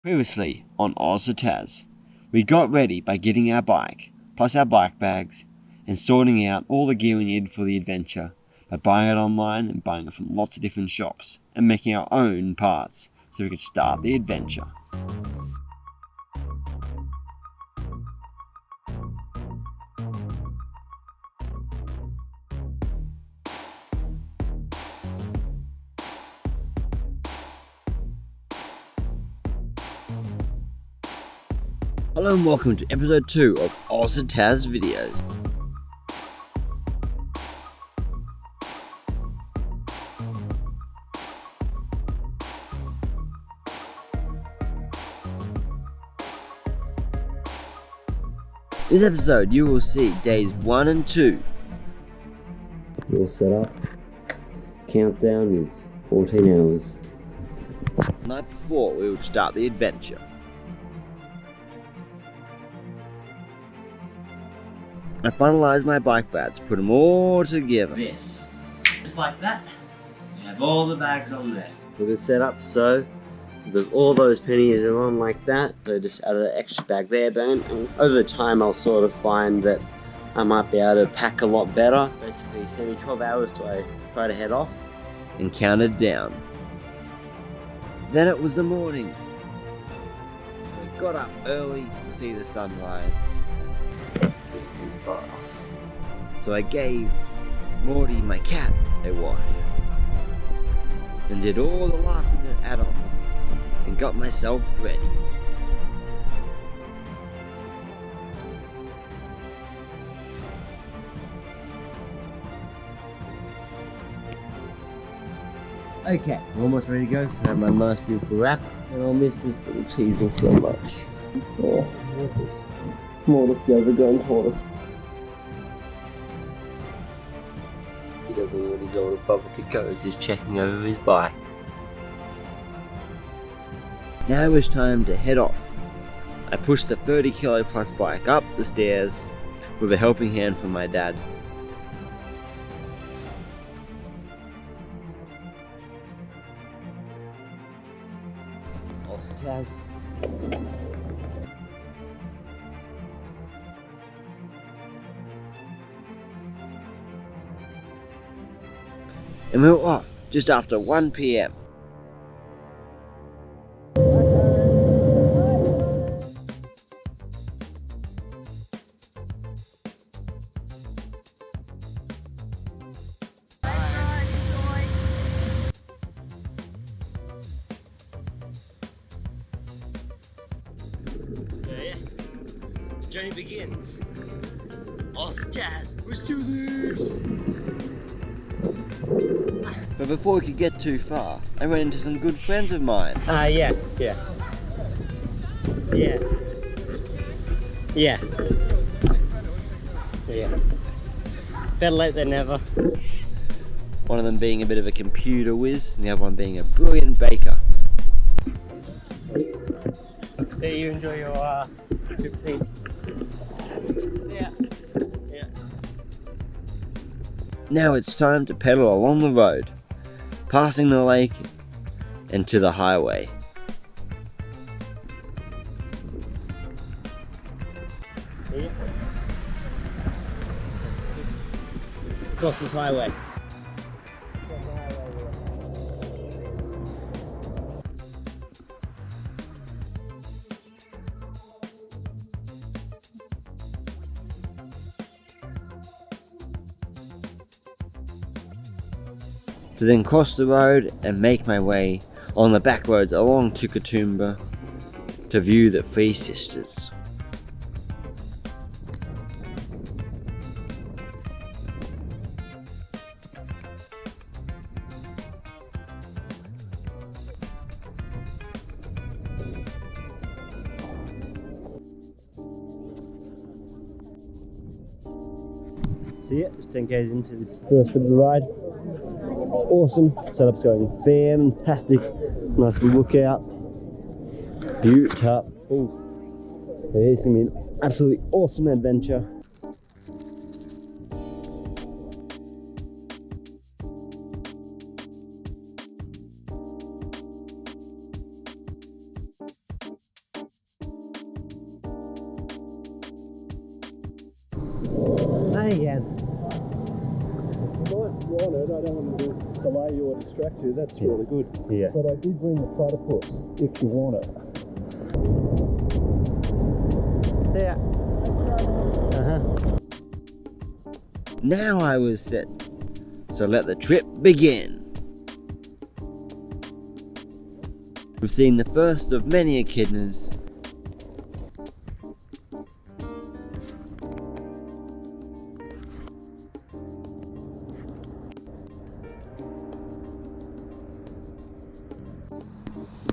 Previously on Aus To Tas, we got ready by getting our bike, plus our bike bags, and sorting out all the gear we needed for the adventure by buying it online and buying it from lots of different shops and making our own parts so we could start the adventure. Hello and welcome to episode 2 of Aus To Tas videos. In this episode you will see days 1 and 2. All set up. Countdown is 14 hours. The night before we would start the adventure. I finalised my bike bags, put them all together. This. Just like that. You have all the bags on there. Look at setup, so all those pennies are on like that. So just added an extra bag there, and over time I'll sort of find that I might be able to pack a lot better. Basically, send me 12 hours till I try to head off. And counted down. Then it was the morning. So I got up early to see the sunrise. So I gave Morty, my cat, a wash and did all the last minute add-ons and got myself ready. Okay, I'm almost ready to go, so I have my nice beautiful wrap, and I'll miss this little cheese so much. Oh, Mortis, the overgrown tortoise. He doesn't know what his older brother goes, he's checking over his bike. Now it's time to head off. I pushed the 30 kilo plus bike up the stairs with a helping hand from my dad. Aus To Tas. And we were off just after 1 PM. The journey begins. Aus To Tas, let's do this! But before we could get too far, I ran into some good friends of mine. Yeah. Better late than never. One of them being a bit of a computer whiz, and the other one being a brilliant baker. So you enjoy your trip thing? Yeah. Now it's time to pedal along the road, passing the lake and to the highway. Across this highway. To then cross the road and make my way on the back roads along to Katoomba to view the Three Sisters. So yeah, just 10k's into this first bit of the ride. Awesome, setup's going fantastic. Nice lookout. Beautiful. It's gonna be an absolutely awesome adventure. on it, I don't want to delay you or distract you. That's really good. Yeah. But I did bring the platypus if you want it. Yeah. Now I was set, so let the trip begin. We've seen the first of many echidnas.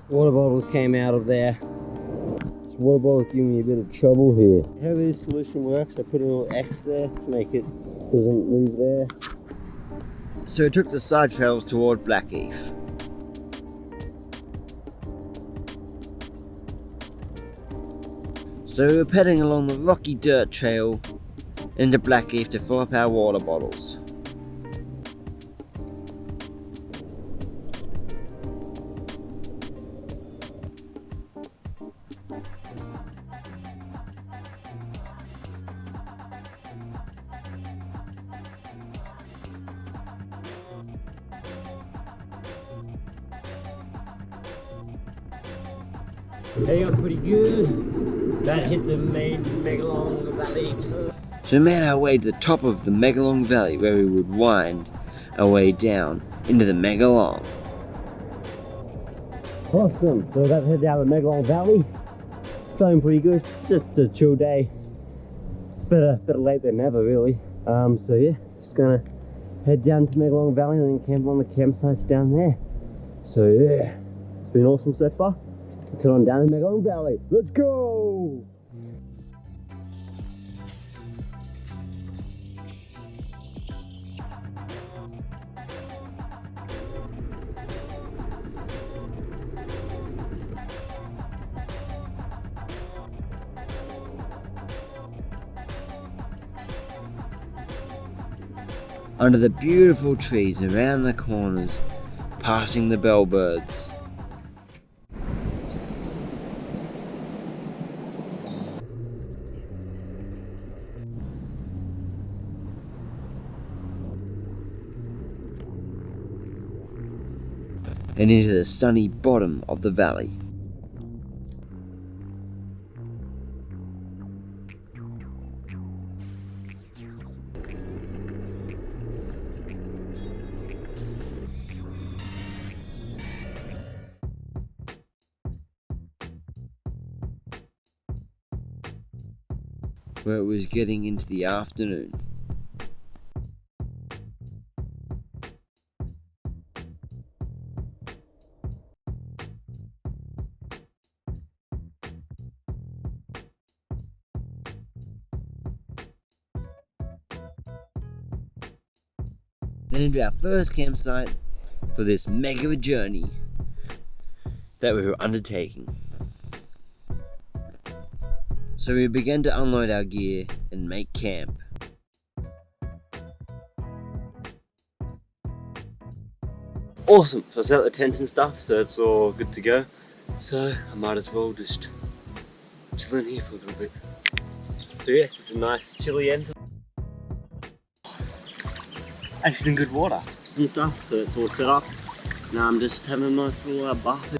Water bottles came out of there. This water bottle's giving me a bit of trouble here. How this solution works, I put a little X there to make it doesn't move there. So we took the side trails toward Blackheath. So we were pedalling along the rocky dirt trail into Blackheath to fill up our water bottles. They got pretty good. That hit the main Megalong Valley. So we made our way to the top of the Megalong Valley, where we would wind our way down into the Megalong. Awesome. So we're about to head down the Megalong Valley. Feeling pretty good. It's just a chill day. It's better late than never, really. So yeah, just gonna head down to Megalong Valley and then camp on the campsites down there. So yeah, it's been awesome so far. Let's head on down to Megalong Valley. Let's go! Under the beautiful trees around the corners, passing the bellbirds. And into the sunny bottom of the valley. Where it was getting into the afternoon. Then into our first campsite for this mega journey that we were undertaking. So we began to unload our gear and make camp. Awesome. So I set up the tent and stuff, so it's all good to go. So I might as well just chill in here for a little bit. So yeah, it's a nice chilly end. Actually in good water and stuff, so it's all set up. Now I'm just having a nice little bath.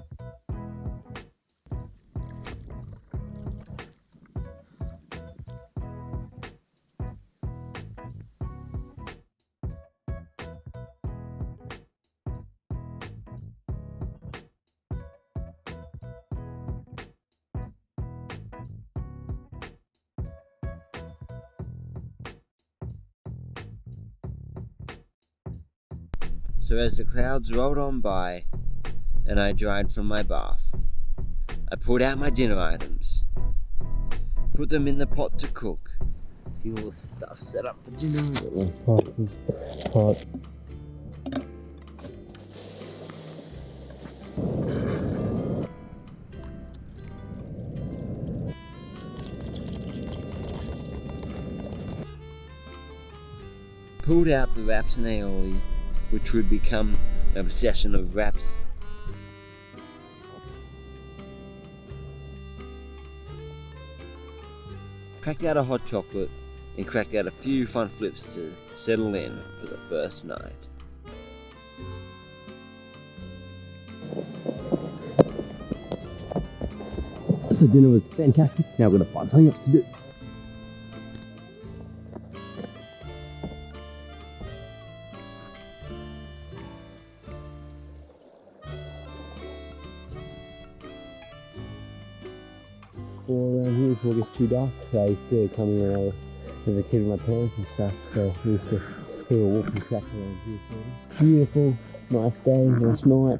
So as the clouds rolled on by and I dried from my bath, I pulled out my dinner items, put them in the pot to cook. All the stuff set up for dinner. Pot. Pulled out the wraps and aioli, which would become an obsession of wraps. Cracked out a hot chocolate and cracked out a few fun flips to settle in for the first night. So dinner was fantastic. Now we're gonna find something else to do. All around here before it gets too dark. I used to come around as a kid with my parents and stuff, so we used to do a walking track around here. So it's beautiful, nice day, nice night.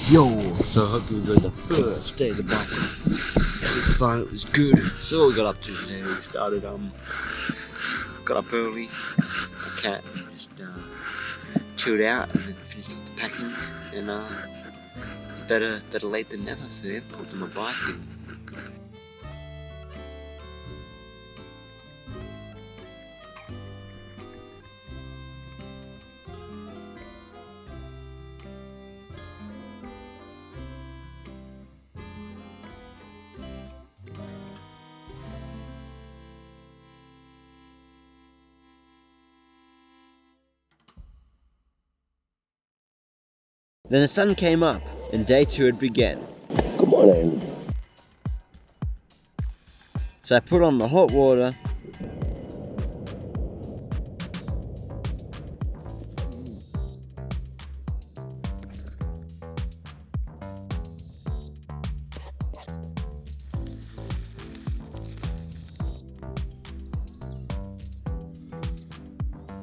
Yo, so I hope you enjoyed the first day of the bike. It was fun, it was good. So what we got up to today, we started, got up early, my cat just chilled out and then finished off the packing, and it's better late than never, so yeah, pulled on my bike and then the sun came up and day 2 had begun. Good morning. So I put on the hot water,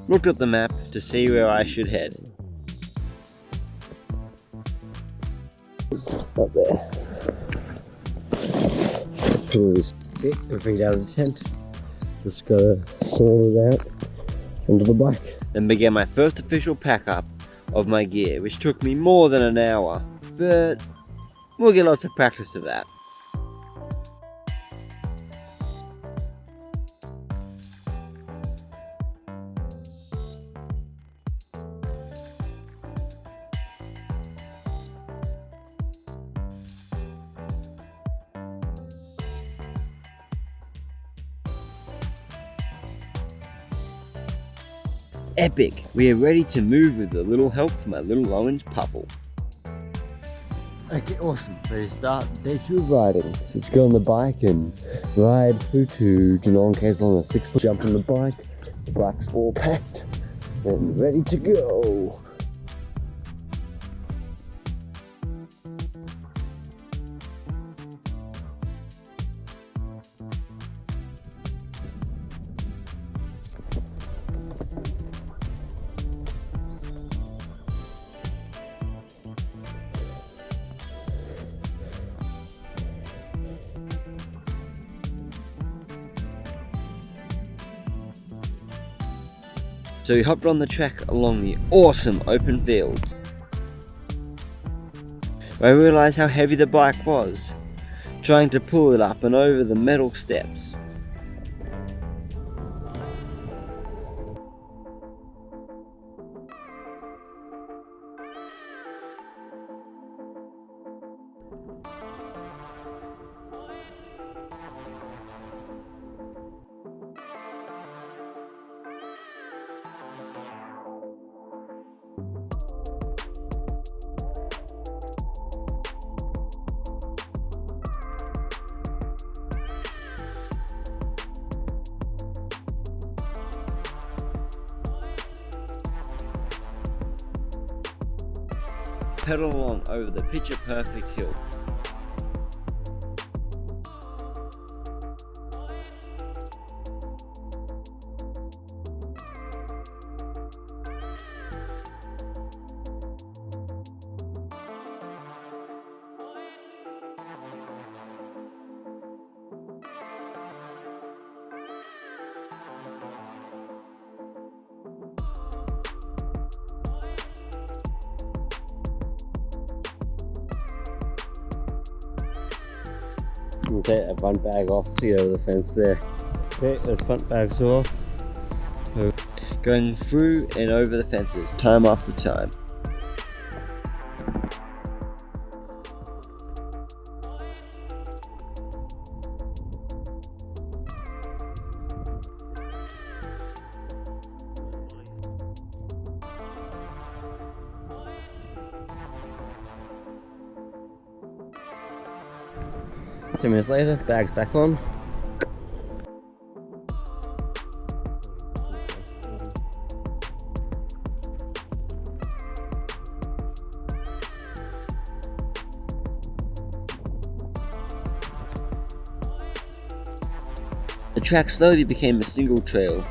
looked at the map to see where I should head. Up there. Put all this bit, everything's out of the tent. Just gotta sort it out onto the bike. Then began my first official pack up of my gear, which took me more than an hour, but we'll get lots of practice of that. Epic! We are ready to move with a little help from my little orange puffle. Okay, awesome. Ready to start day 2 of riding. So let's go on the bike and ride through to Geelong Cave on a 6-foot. Jump on the bike's all packed and ready to go. So we hopped on the track along the awesome open fields. I realised how heavy the bike was, trying to pull it up and over the metal steps. Pedal along over the picture perfect hill. We'll take that front bag off to get over the fence there. Okay, those front bags off. Going through and over the fences, time after time. 2 minutes later, bag's back on. The track slowly became a single trail.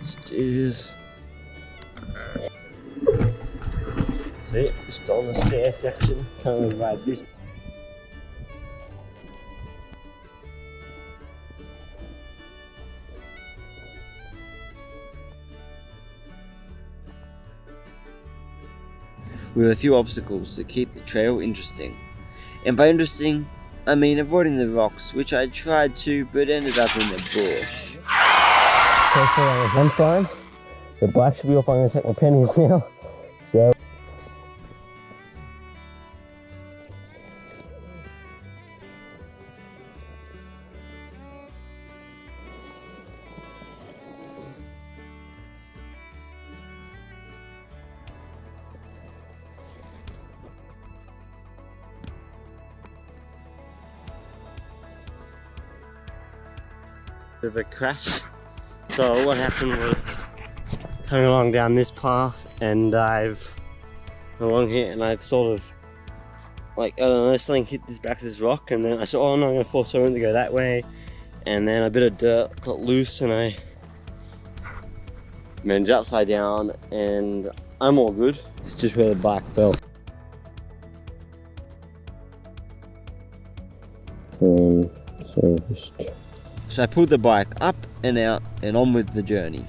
Stairs. See, just on the stair section, can't ride this. With a few obstacles to keep the trail interesting. And by interesting, I mean avoiding the rocks, which I tried to, but ended up in the bush. So far I'm fine. The bike should be off. I'm going to take my pennies now. So. Bit of a crash. So what happened was coming along down this path, and I've along here, and I've sort of like, I don't know, something hit this back of this rock, and then I said, oh no, I'm going to force everyone to go that way, and then a bit of dirt got loose and I managed upside down, and I'm all good. It's just where the bike fell. So I pulled the bike up and out and on with the journey.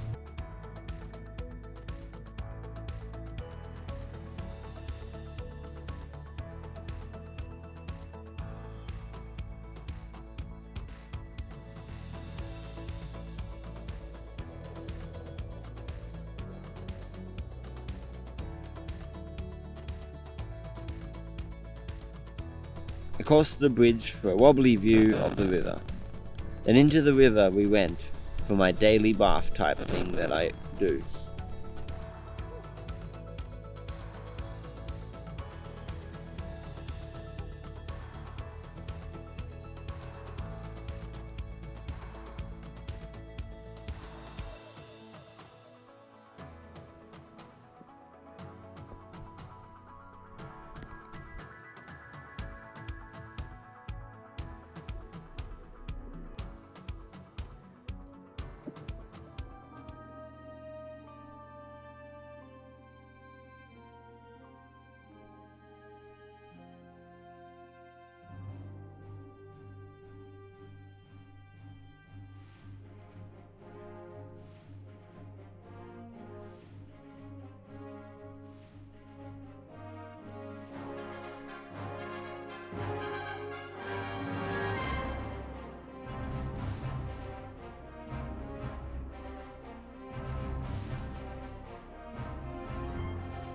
Across the bridge for a wobbly view of the river. Then into the river we went for my daily bath type thing that I do.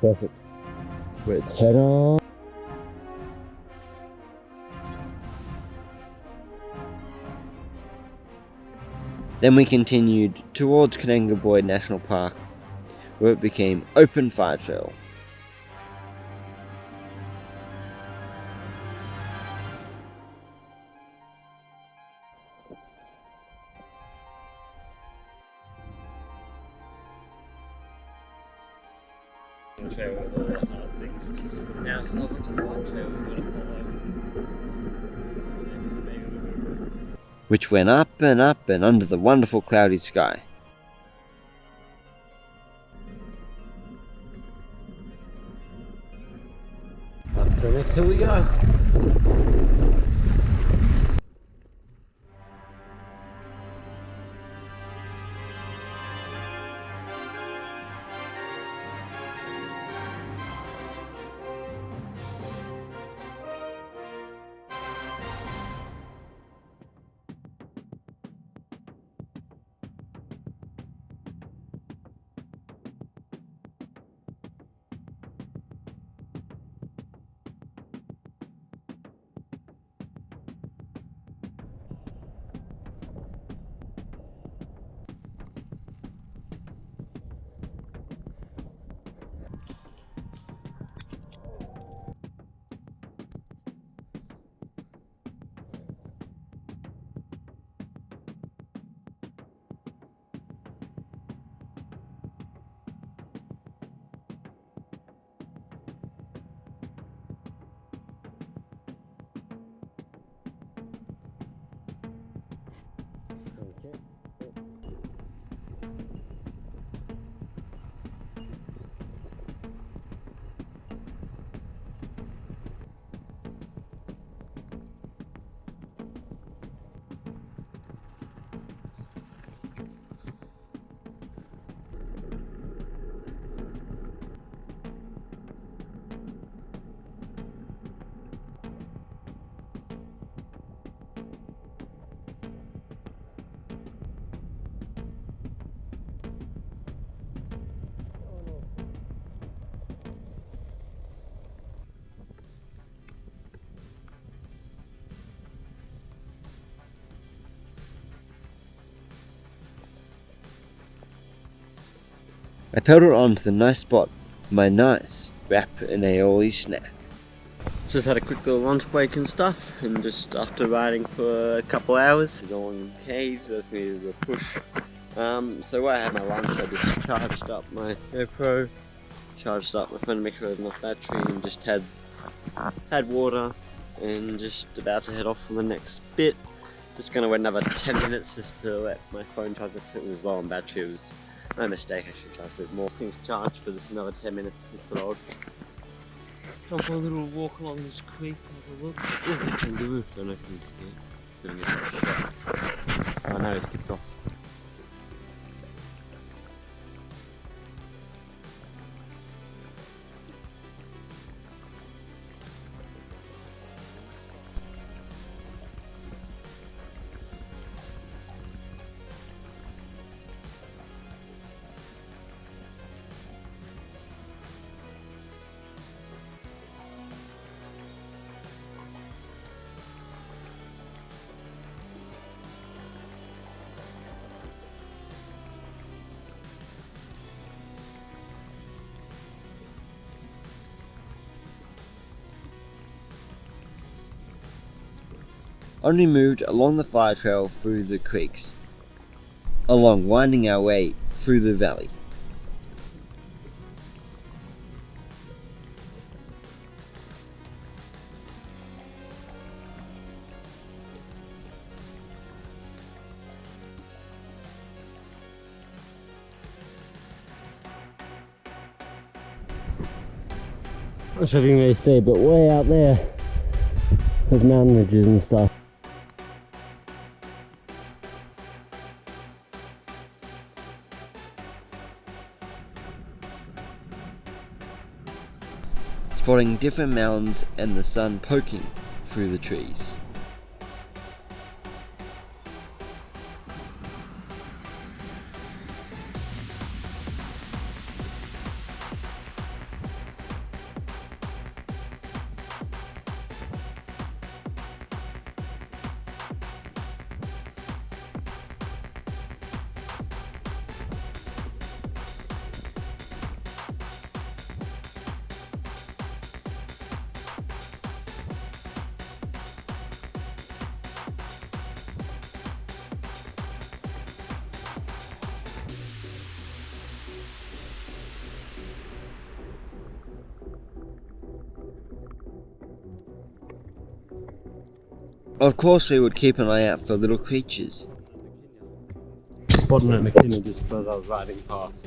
Perfect. Let's head on. Then we continued towards Kananga National Park, where it became open fire trail. Trail with all the hard things. Now it's not to the white trail we're going to follow, which went up and up and under the wonderful cloudy sky. Up to the next hill we go. I pedalled on to the nice spot for my nice wrap and aioli snack. Just had a quick little lunch break and stuff, and just after riding for a couple hours along caves, that's needed a push. So while I had my lunch, I just charged up my Gopro, charged up my phone to make sure I had enough battery, and just had water, and just about to head off for the next bit. Just gonna wait another 10 minutes just to let my phone charge if it was low on battery. It was my mistake, I should charge a bit more. Things charged for this another 10 minutes since the road. Come for a little walk along this creek, have a look. Oh, kangaroo, don't know if you can see it. Doing it like a shot. Oh no, it's skipped off. On we moved along the fire trail through the creeks, along winding our way through the valley. I'm not sure if you can really see, but way out there, there's mountain ridges and stuff. Spotting different mountains and the sun poking through the trees. Of course we would keep an eye out for little creatures. Spotting an echidna just as I was riding past.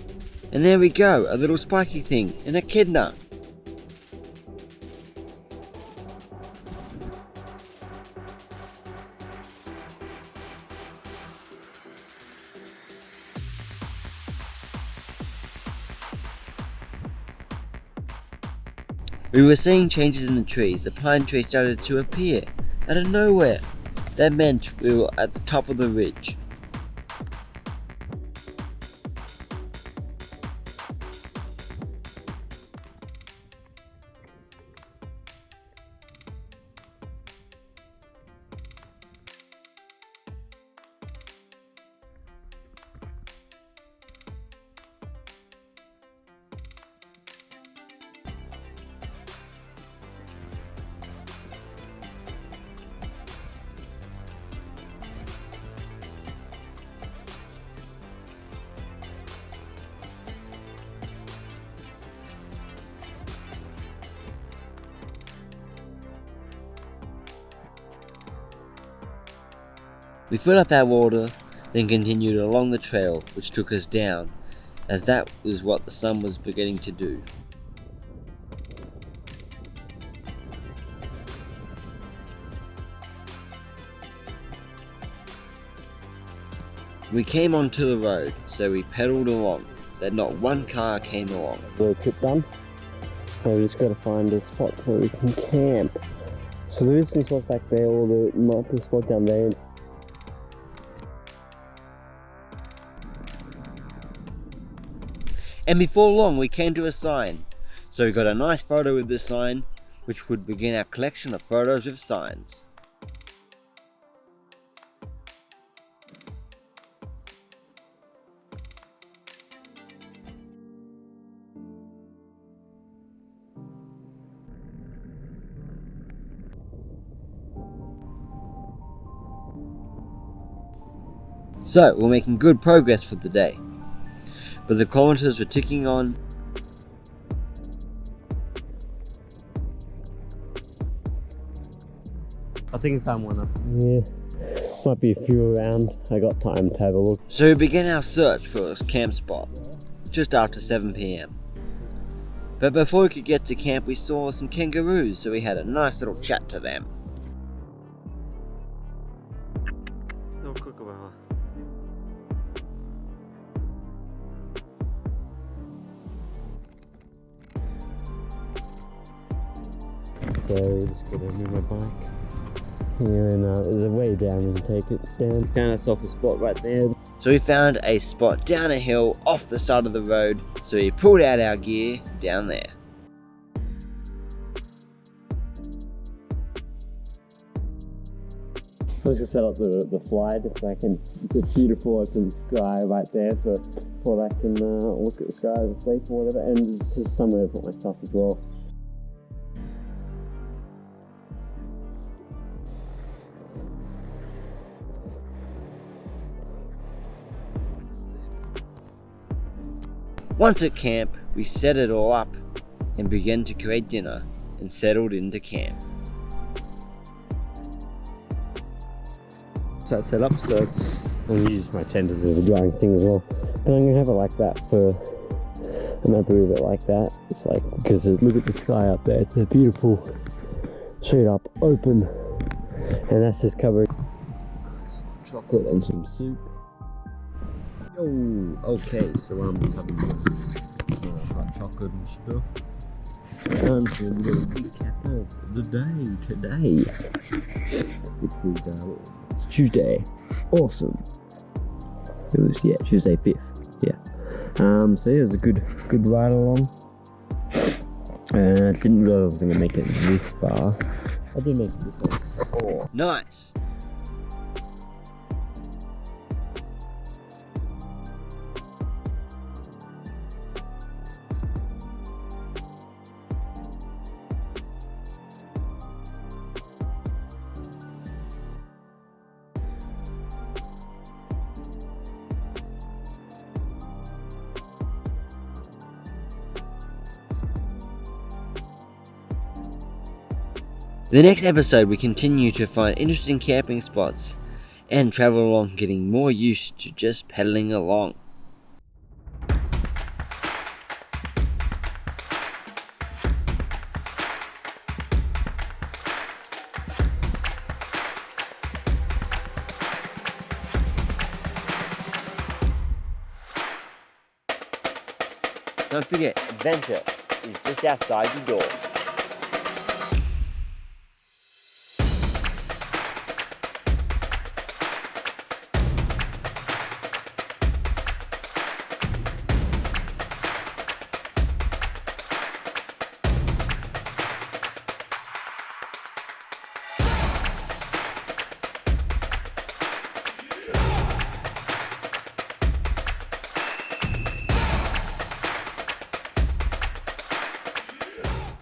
And there we go, a little spiky thing, an echidna. We were seeing changes in the trees. The pine tree started to appear out of nowhere. That meant we were at the top of the ridge. We filled up our water, then continued along the trail which took us down, as that was what the sun was beginning to do. We came onto the road, so we pedalled along, that not one car came along. Road trip done. So we just got to find a spot where we can camp. So there is some spots back there, or there might be a spot down there. And before long we came to a sign, so we got a nice photo with this sign, which would begin our collection of photos with signs. So we're making good progress for the day, but the kilometers were ticking on. I think I found one. Yeah, might be a few around. I got time to have a look. So we began our search for a camp spot, just after 7 PM. But before we could get to camp we saw some kangaroos, so we had a nice little chat to them. No kookaburra. So just gonna move my bike. And there's a way down, we can take it down. Found ourselves a spot right there. So we found a spot down a hill off the side of the road, so we pulled out our gear down there. Let's just set up the fly just so I can, it's a beautiful open sky right there, so I can look at the sky as I sleep or whatever, and just somewhere to put my stuff as well. Once at camp, we set it all up and began to create dinner and settled into camp. So that's set up, so I'm gonna use my tent as a bit of a drying thing as well. And I'm gonna have it like that for, I'm happy with it like that. It's like, because look at the sky up there, it's a beautiful, straight up, open, and that's just covered. Chocolate and some soup. Oh, okay, so I'm having hot chocolate and stuff. And so we're going to recap of the day today, which was Tuesday. Awesome. It was, yeah, Tuesday 5th. Yeah. So yeah, it was a good ride along. I didn't realize I was going to make it this far. I did make it this far. Oh. Nice! In the next episode, we continue to find interesting camping spots and travel along, getting more used to just pedaling along. Don't forget, adventure is just outside your door.